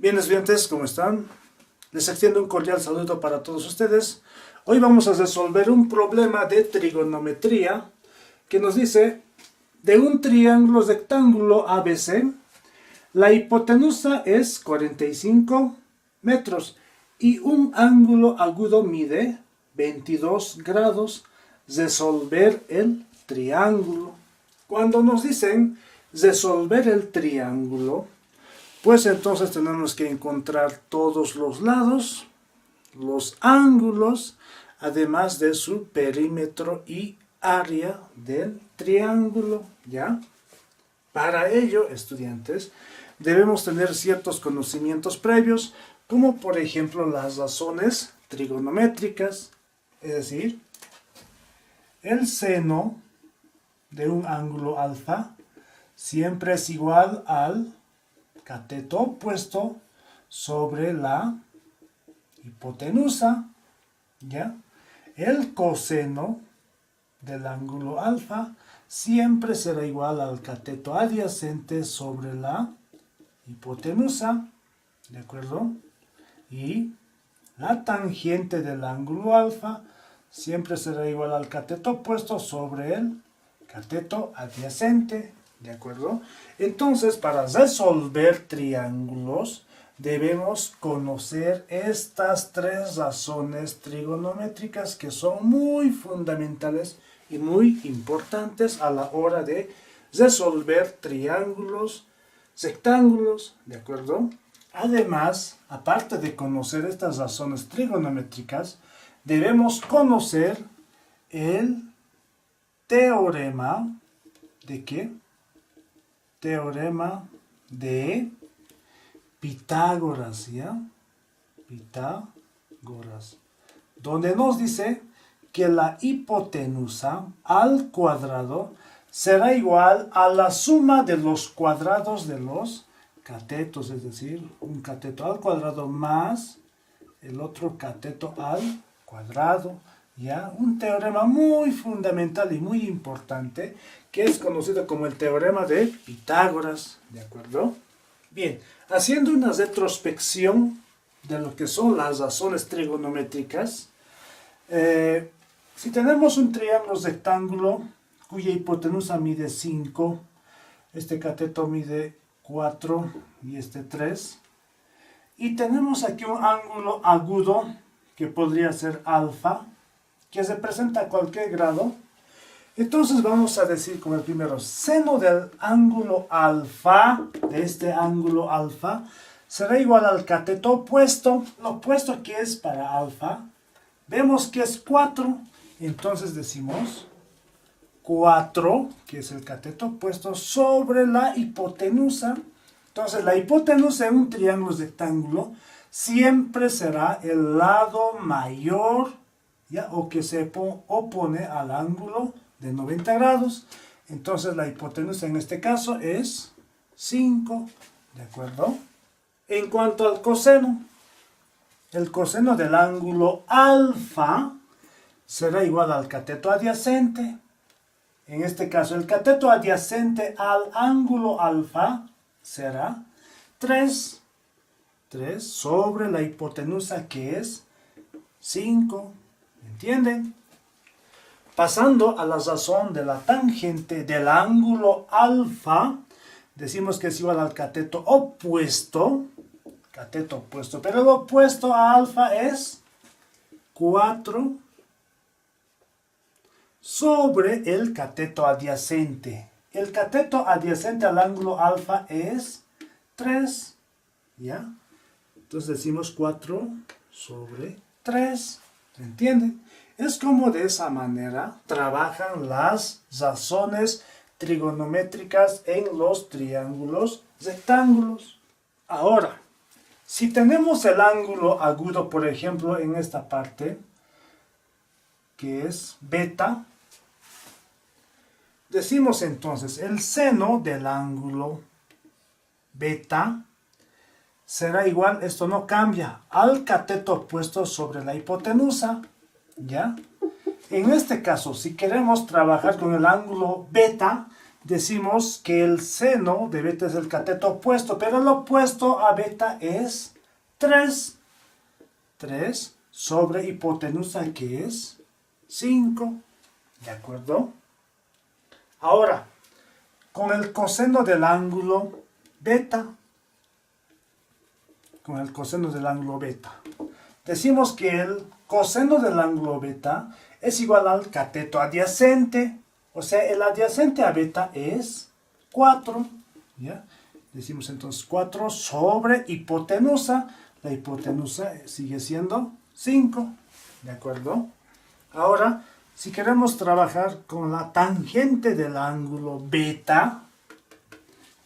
Bien, estudiantes, ¿cómo están? Les extiendo un cordial saludo para todos ustedes. Hoy vamos a resolver un problema de trigonometría que nos dice: de un triángulo rectángulo ABC, la hipotenusa es 45 metros y un ángulo agudo mide 22 grados. Resolver el triángulo. Cuando nos dicen resolver el triángulo, pues entonces tenemos que encontrar todos los lados, los ángulos, además de su perímetro y área del triángulo, ¿ya? Para ello, estudiantes, debemos tener ciertos conocimientos previos, como por ejemplo las razones trigonométricas, es decir, el seno de un ángulo alfa siempre es igual al cateto opuesto sobre la hipotenusa, ¿ya? El coseno del ángulo alfa siempre será igual al cateto adyacente sobre la hipotenusa, ¿de acuerdo? Y la tangente del ángulo alfa siempre será igual al cateto opuesto sobre el cateto adyacente, ¿de acuerdo? Entonces, para resolver triángulos, debemos conocer estas tres razones trigonométricas que son muy fundamentales y muy importantes a la hora de resolver triángulos, rectángulos, ¿de acuerdo? Además, aparte de conocer estas razones trigonométricas, debemos conocer el teorema de ¿qué? Teorema de Pitágoras, ¿ya? Pitágoras, donde nos dice que la hipotenusa al cuadrado será igual a la suma de los cuadrados de los catetos, es decir, un cateto al cuadrado más el otro cateto al cuadrado, ¿ya? Un teorema muy fundamental y muy importante que es conocido como el teorema de Pitágoras, ¿de acuerdo? Bien, haciendo una retrospección de lo que son las razones trigonométricas, si tenemos un triángulo rectángulo cuya hipotenusa mide 5, este cateto mide 4 y este 3, y tenemos aquí un ángulo agudo que podría ser alfa, que representa cualquier grado. Entonces vamos a decir como el primero, seno del ángulo alfa, de este ángulo alfa, será igual al cateto opuesto. Lo opuesto que es para alfa, vemos que es 4, entonces decimos 4, que es el cateto opuesto, sobre la hipotenusa. Entonces la hipotenusa en un triángulo rectángulo siempre será el lado mayor, ¿ya? O que se opone al ángulo de 90 grados. Entonces la hipotenusa en este caso es 5, ¿de acuerdo? En cuanto al coseno, el coseno del ángulo alfa será igual al cateto adyacente. En este caso el cateto adyacente al ángulo alfa será 3 sobre la hipotenusa, que es 5. ¿Entienden? Pasando a la razón de la tangente del ángulo alfa, decimos que es igual al cateto opuesto, pero el opuesto a alfa es 4 sobre el cateto adyacente. El cateto adyacente al ángulo alfa es 3, ¿ya? Entonces decimos 4 sobre 3, ¿entienden? Es como de esa manera trabajan las razones trigonométricas en los triángulos rectángulos. Ahora, si tenemos el ángulo agudo, por ejemplo, en esta parte, que es beta, decimos entonces el seno del ángulo beta será igual, esto no cambia, al cateto opuesto sobre la hipotenusa, ¿ya? En este caso, si queremos trabajar con el ángulo beta, decimos que el seno de beta es el cateto opuesto, pero el opuesto a beta es 3. 3 sobre hipotenusa, que es 5. ¿De acuerdo? Ahora, con el coseno del ángulo beta. Con el coseno del ángulo beta. Decimos que el coseno del ángulo beta es igual al cateto adyacente. O sea, el adyacente a beta es 4. ¿Ya? Decimos entonces 4 sobre hipotenusa. La hipotenusa sigue siendo 5. ¿De acuerdo? Ahora, si queremos trabajar con la tangente del ángulo beta,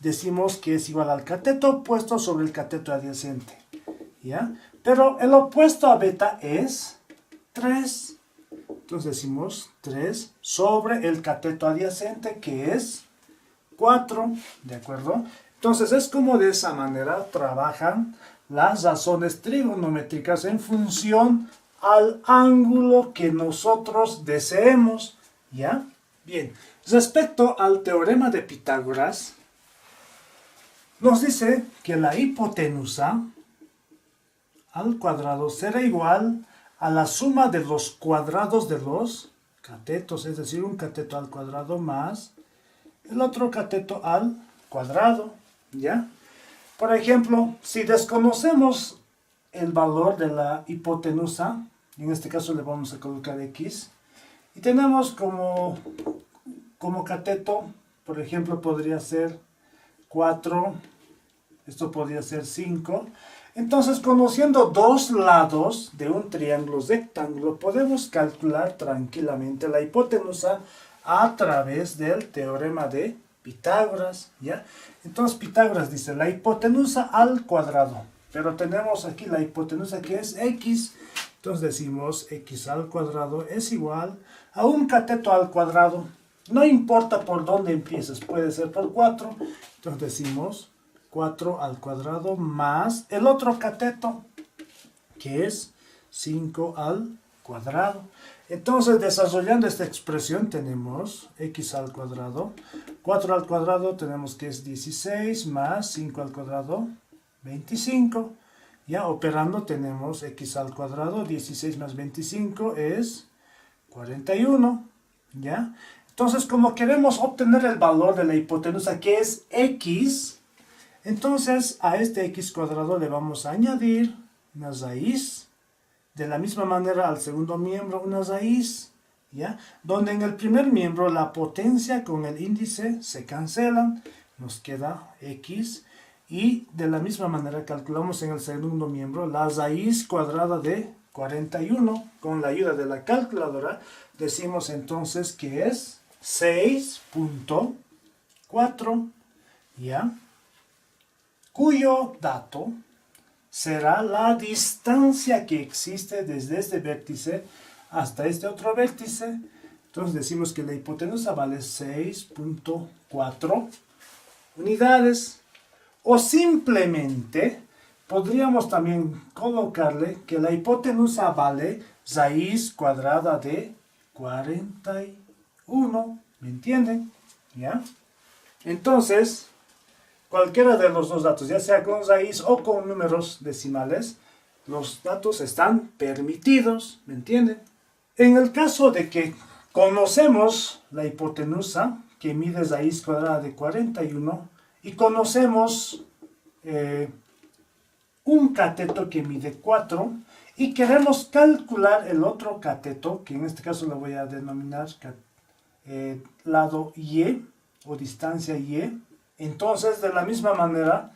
decimos que es igual al cateto opuesto sobre el cateto adyacente. ¿Ya? Pero el opuesto a beta es 3. Entonces decimos 3 sobre el cateto adyacente, que es 4. ¿De acuerdo? Entonces es como de esa manera trabajan las razones trigonométricas en función al ángulo que nosotros deseemos. ¿Ya? Bien. Respecto al teorema de Pitágoras, nos dice que la hipotenusa al cuadrado será igual a la suma de los cuadrados de los catetos, es decir, un cateto al cuadrado más el otro cateto al cuadrado, ¿ya? Por ejemplo, si desconocemos el valor de la hipotenusa, en este caso le vamos a colocar x, y tenemos como cateto, por ejemplo, podría ser 4, esto podría ser 5. Entonces, conociendo dos lados de un triángulo rectángulo, podemos calcular tranquilamente la hipotenusa a través del teorema de Pitágoras, ¿ya? Entonces, Pitágoras dice la hipotenusa al cuadrado, pero tenemos aquí la hipotenusa que es x, entonces decimos x al cuadrado es igual a un cateto al cuadrado, no importa por dónde empieces, puede ser por 4, entonces decimos 4 al cuadrado más el otro cateto, que es 5 al cuadrado. Entonces, desarrollando esta expresión, tenemos x al cuadrado. 4 al cuadrado tenemos que es 16 más 5 al cuadrado, 25. Ya operando tenemos x al cuadrado, 16 más 25 es 41. ¿Ya? Entonces, como queremos obtener el valor de la hipotenusa, que es x, entonces a este x cuadrado le vamos a añadir una raíz. De la misma manera al segundo miembro una raíz, ¿ya? Donde en el primer miembro la potencia con el índice se cancelan, nos queda x, y de la misma manera calculamos en el segundo miembro la raíz cuadrada de 41. Con la ayuda de la calculadora decimos entonces que es 6.4, ¿ya? Cuyo dato será la distancia que existe desde este vértice hasta este otro vértice. Entonces decimos que la hipotenusa vale 6.4 unidades. O simplemente podríamos también colocarle que la hipotenusa vale raíz cuadrada de 41. ¿Me entienden? ¿Ya? Entonces, cualquiera de los dos datos, ya sea con raíz o con números decimales, los datos están permitidos, ¿me entienden? En el caso de que conocemos la hipotenusa, que mide raíz cuadrada de 41, y conocemos un cateto que mide 4, y queremos calcular el otro cateto, que en este caso lo voy a denominar lado y, o distancia y, entonces, de la misma manera,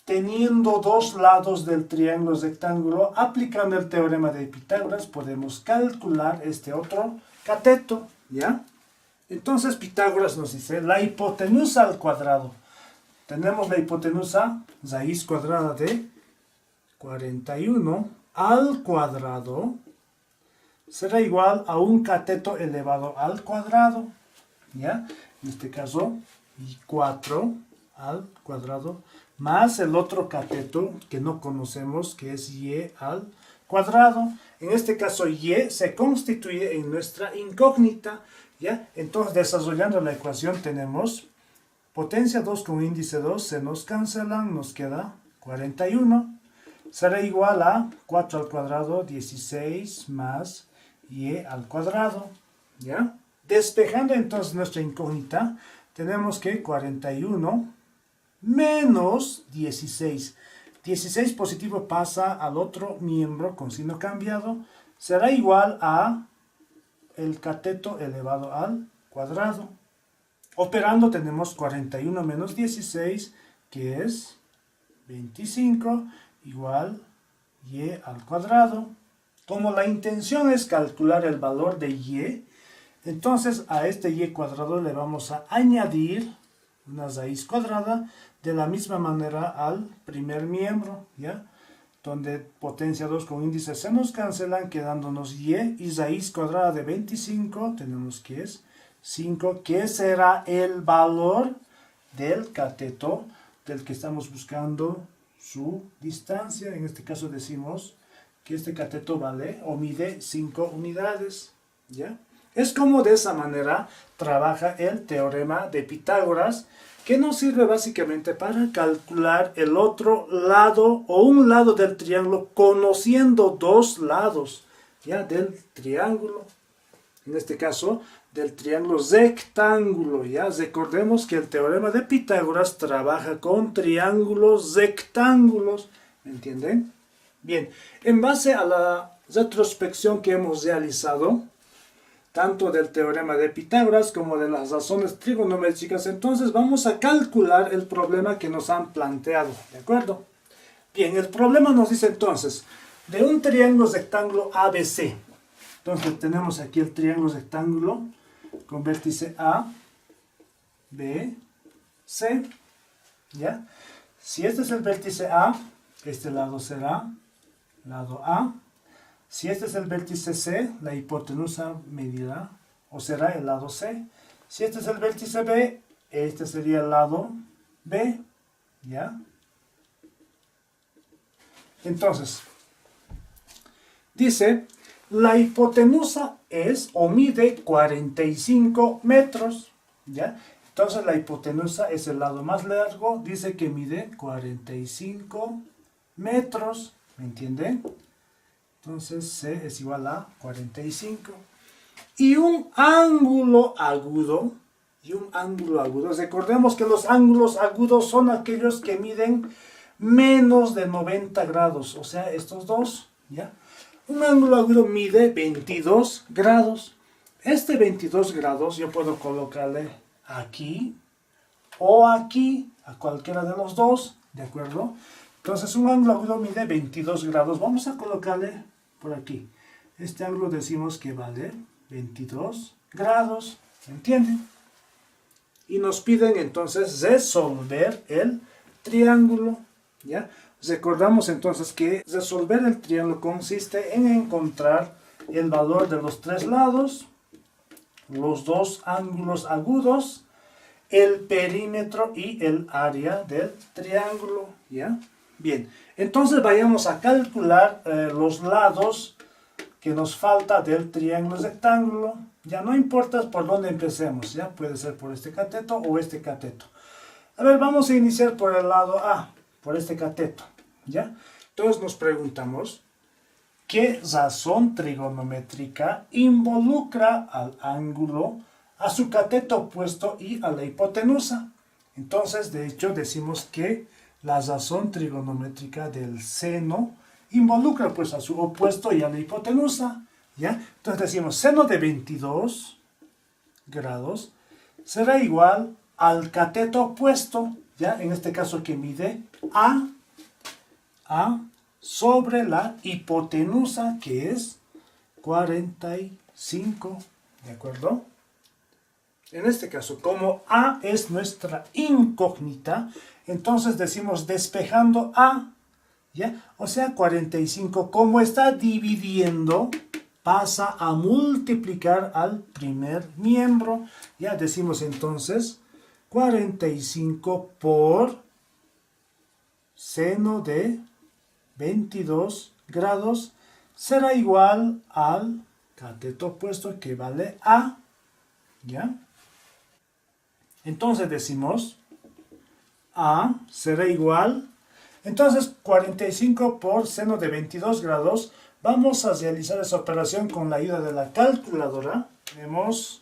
teniendo dos lados del triángulo rectángulo, aplicando el teorema de Pitágoras, podemos calcular este otro cateto, ¿ya? Entonces, Pitágoras nos dice la hipotenusa al cuadrado. Tenemos la hipotenusa, raíz cuadrada de 41 al cuadrado, será igual a un cateto elevado al cuadrado, ¿ya? En este caso, y 4 al cuadrado más el otro cateto que no conocemos, que es y al cuadrado. En este caso y se constituye en nuestra incógnita, ¿ya? Entonces, desarrollando la ecuación tenemos potencia 2 con índice 2, se nos cancelan, nos queda 41. Será igual a 4 al cuadrado, 16 más y al cuadrado, ¿ya? Despejando entonces nuestra incógnita, tenemos que 41 menos 16. 16 positivo pasa al otro miembro con signo cambiado, será igual a el cateto elevado al cuadrado. Operando tenemos 41 menos 16, que es 25, igual y al cuadrado. Como la intención es calcular el valor de y, entonces a este y cuadrado le vamos a añadir una raíz cuadrada de la misma manera al primer miembro, ¿ya? Donde potencia 2 con índice se nos cancelan, quedándonos y raíz cuadrada de 25, tenemos que es 5, que será el valor del cateto del que estamos buscando su distancia. En este caso decimos que este cateto vale o mide 5 unidades, ¿ya? Es como de esa manera trabaja el teorema de Pitágoras, que nos sirve básicamente para calcular el otro lado o un lado del triángulo conociendo dos lados, ¿ya? Del triángulo. En este caso, del triángulo rectángulo, ¿ya? Recordemos que el teorema de Pitágoras trabaja con triángulos rectángulos, ¿me entienden? Bien, en base a la retrospección que hemos realizado, tanto del teorema de Pitágoras como de las razones trigonométricas, entonces vamos a calcular el problema que nos han planteado, ¿de acuerdo? Bien, el problema nos dice entonces, de un triángulo rectángulo ABC, entonces tenemos aquí el triángulo rectángulo con vértice A, B, C, ¿ya? Si este es el vértice A, este lado será lado A. Si este es el vértice C, la hipotenusa medirá o será el lado C. Si este es el vértice B, este sería el lado B, ¿ya? Entonces, dice, la hipotenusa es o mide 45 metros, ¿ya? Entonces la hipotenusa es el lado más largo, dice que mide 45 metros, ¿me entienden? Entonces C es igual a 45. Y un ángulo agudo, recordemos que los ángulos agudos son aquellos que miden menos de 90 grados, o sea, estos dos, ¿ya? Un ángulo agudo mide 22 grados. Este 22 grados yo puedo colocarle aquí o aquí, a cualquiera de los dos, ¿de acuerdo? Entonces un ángulo agudo mide 22 grados. Vamos a colocarle por aquí. Este ángulo decimos que vale 22 grados, ¿se entiende? Y nos piden entonces resolver el triángulo, ¿ya? Recordamos entonces que resolver el triángulo consiste en encontrar el valor de los tres lados, los dos ángulos agudos, el perímetro y el área del triángulo, ¿ya? Bien, entonces vayamos a calcular los lados que nos falta del triángulo rectángulo. Ya no importa por dónde empecemos, ya puede ser por este cateto o este cateto. A ver, vamos a iniciar por el lado A, por este cateto, ¿ya? Entonces nos preguntamos, ¿qué razón trigonométrica involucra al ángulo, a su cateto opuesto y a la hipotenusa? Entonces, de hecho, decimos que la razón trigonométrica del seno involucra pues a su opuesto y a la hipotenusa, ¿ya? Entonces decimos, seno de 22 grados será igual al cateto opuesto, ¿ya? En este caso que mide A sobre la hipotenusa, que es 45, ¿de acuerdo? En este caso, como A es nuestra incógnita, entonces decimos despejando A, ¿ya? O sea, 45, como está dividiendo, pasa a multiplicar al primer miembro. Ya decimos entonces 45 por seno de 22 grados será igual al cateto opuesto que vale A, ¿ya? Entonces decimos A será igual, entonces 45 por seno de 22 grados, vamos a realizar esa operación con la ayuda de la calculadora. Tenemos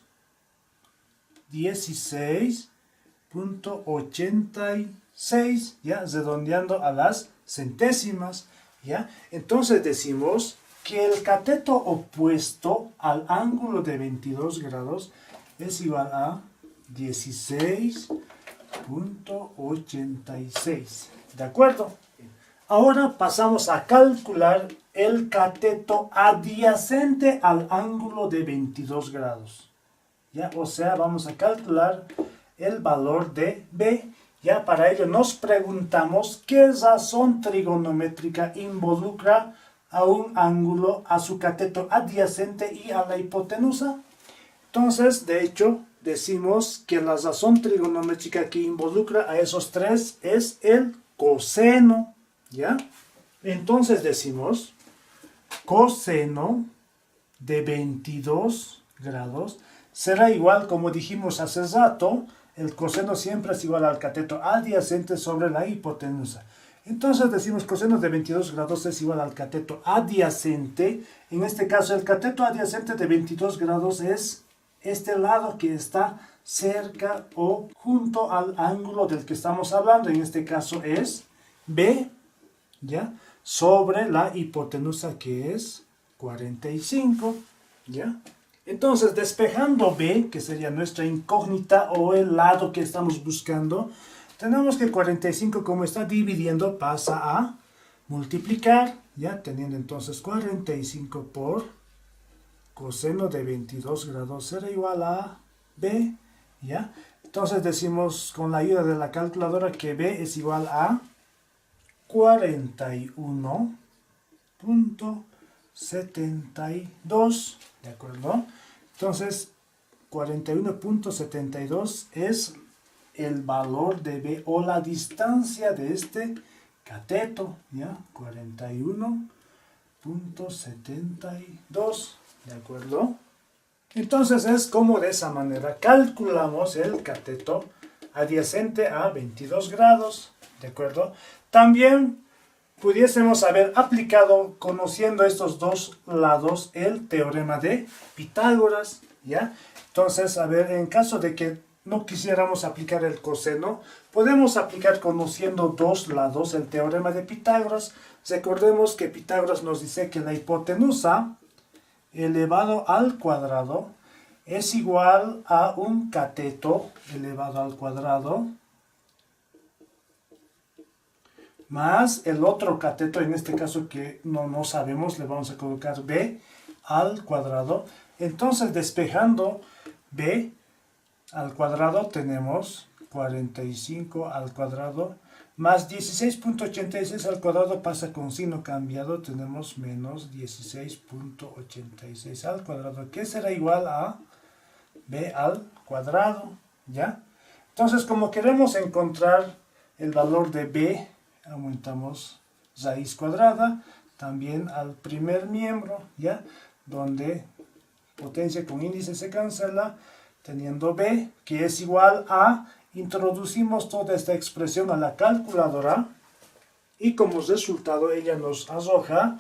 16.86, ya, redondeando a las centésimas, ya. Entonces decimos que el cateto opuesto al ángulo de 22 grados es igual a 16.86. ¿De acuerdo? Ahora pasamos a calcular el cateto adyacente al ángulo de 22 grados. ¿Ya? O sea, vamos a calcular el valor de B. Ya, para ello nos preguntamos qué razón trigonométrica involucra a un ángulo, a su cateto adyacente y a la hipotenusa. Entonces, de hecho, decimos que la razón trigonométrica que involucra a esos tres es el coseno, ¿ya? Entonces decimos coseno de 22 grados será igual, como dijimos hace rato, el coseno siempre es igual al cateto adyacente sobre la hipotenusa. Entonces decimos coseno de 22 grados es igual al cateto adyacente. En este caso el cateto adyacente de 22 grados es este lado que está cerca o junto al ángulo del que estamos hablando. En este caso es B, ¿ya? Sobre la hipotenusa que es 45, ¿ya? Entonces, despejando B, que sería nuestra incógnita o el lado que estamos buscando, tenemos que 45, como está dividiendo, pasa a multiplicar, ¿ya? Teniendo entonces 45 por coseno de 22 grados será igual a B, ¿ya? Entonces decimos con la ayuda de la calculadora que B es igual a 41.72, ¿de acuerdo? Entonces, 41.72 es el valor de B o la distancia de este cateto, ¿ya? 41.72, ¿de acuerdo? Entonces es como de esa manera calculamos el cateto adyacente a 22 grados, ¿de acuerdo? También pudiésemos haber aplicado, conociendo estos dos lados, el teorema de Pitágoras, ¿ya? Entonces, a ver, en caso de que no quisiéramos aplicar el coseno, podemos aplicar, conociendo dos lados, el teorema de Pitágoras. Recordemos que Pitágoras nos dice que la hipotenusa elevado al cuadrado es igual a un cateto elevado al cuadrado más el otro cateto, en este caso que no sabemos, le vamos a colocar B al cuadrado. Entonces, despejando B al cuadrado, tenemos 45 al cuadrado, más 16.86 al cuadrado pasa con signo cambiado, tenemos menos 16.86 al cuadrado, que será igual a B al cuadrado, ¿ya? Entonces, como queremos encontrar el valor de B, aumentamos raíz cuadrada, también al primer miembro, ¿ya? Donde potencia con índice se cancela, teniendo B, que es igual a, introducimos toda esta expresión a la calculadora, y como resultado ella nos arroja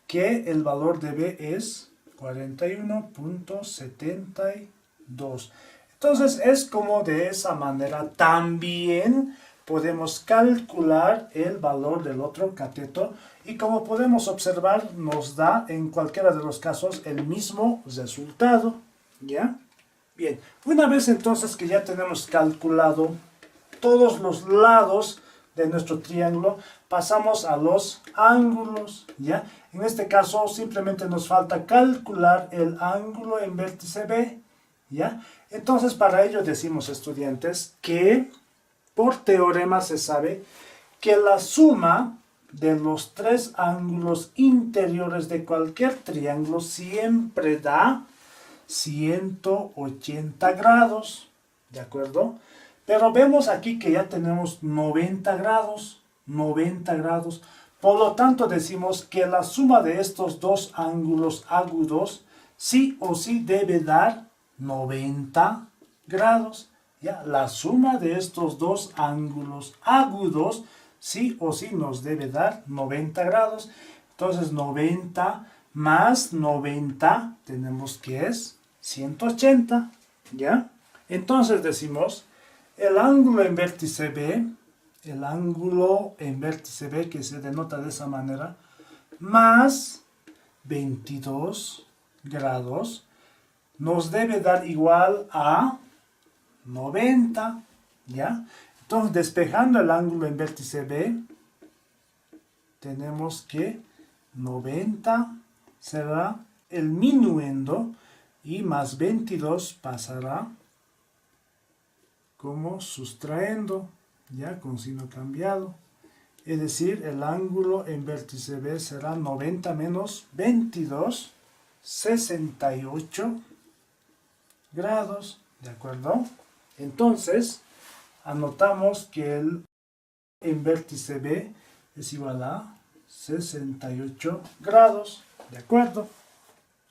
que el valor de B es 41.72. Entonces es como de esa manera también podemos calcular el valor del otro cateto, y como podemos observar nos da en cualquiera de los casos el mismo resultado, ¿ya? Bien, una vez entonces que ya tenemos calculado todos los lados de nuestro triángulo, pasamos a los ángulos, ¿ya? En este caso simplemente nos falta calcular el ángulo en vértice B, ¿ya? Entonces para ello decimos, estudiantes, que por teorema se sabe que la suma de los tres ángulos interiores de cualquier triángulo siempre da 180 grados, ¿de acuerdo? Pero vemos aquí que ya tenemos 90 grados, Por lo tanto, decimos que la suma de estos dos ángulos agudos sí o sí debe dar 90 grados. ¿Ya? La suma de estos dos ángulos agudos sí o sí nos debe dar 90 grados. Entonces 90 más 90 tenemos que es 180. ¿Ya? Entonces decimos el ángulo en vértice B, el ángulo en vértice B que se denota de esa manera, más 22 grados, nos debe dar igual a 90, ¿ya? Entonces, despejando el ángulo en vértice B, tenemos que 90 será el minuendo y más 22 pasará como sustrayendo, ya con signo cambiado. Es decir, el ángulo en vértice B será 90 menos 22, 68 grados, ¿de acuerdo? Entonces, anotamos que el en vértice B es igual a 68 grados, ¿de acuerdo?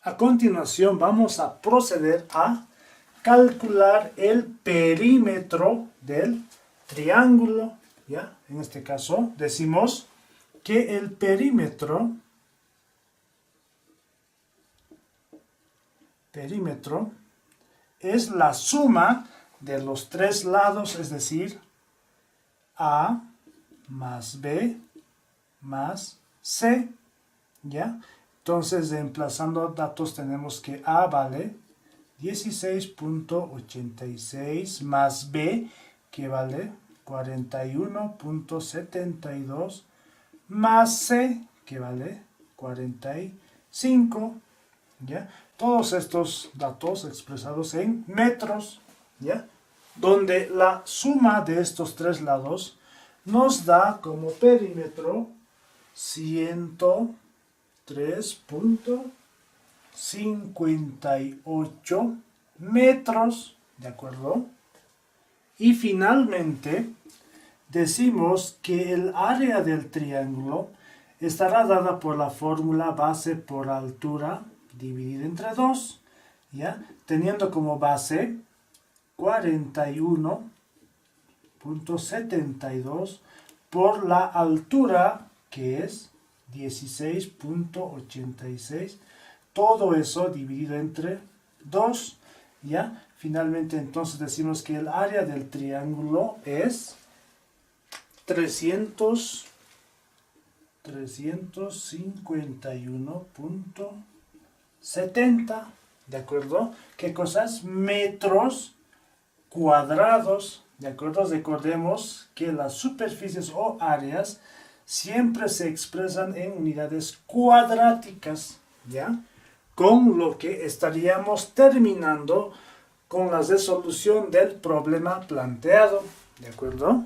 A continuación vamos a proceder a calcular el perímetro del triángulo, ¿ya? En este caso decimos que el perímetro es la suma de los tres lados, es decir, A más B más C, ¿ya? Entonces, reemplazando datos, tenemos que A vale 16.86 más B, que vale 41.72, más C, que vale 45, ¿ya? Todos estos datos expresados en metros, ¿ya? Donde la suma de estos tres lados nos da como perímetro 103.58 metros, ¿de acuerdo? Y finalmente decimos que el área del triángulo estará dada por la fórmula base por altura dividida entre 2, ¿ya? Teniendo como base 41.72 por la altura, que es 16.86, todo eso dividido entre 2, ¿ya? Finalmente, entonces decimos que el área del triángulo es 351.70, ¿de acuerdo? ¿Qué cosas? Metros cuadrados, ¿de acuerdo? Recordemos que las superficies o áreas siempre se expresan en unidades cuadráticas, ¿ya? Con lo que estaríamos terminando con la resolución del problema planteado, ¿de acuerdo?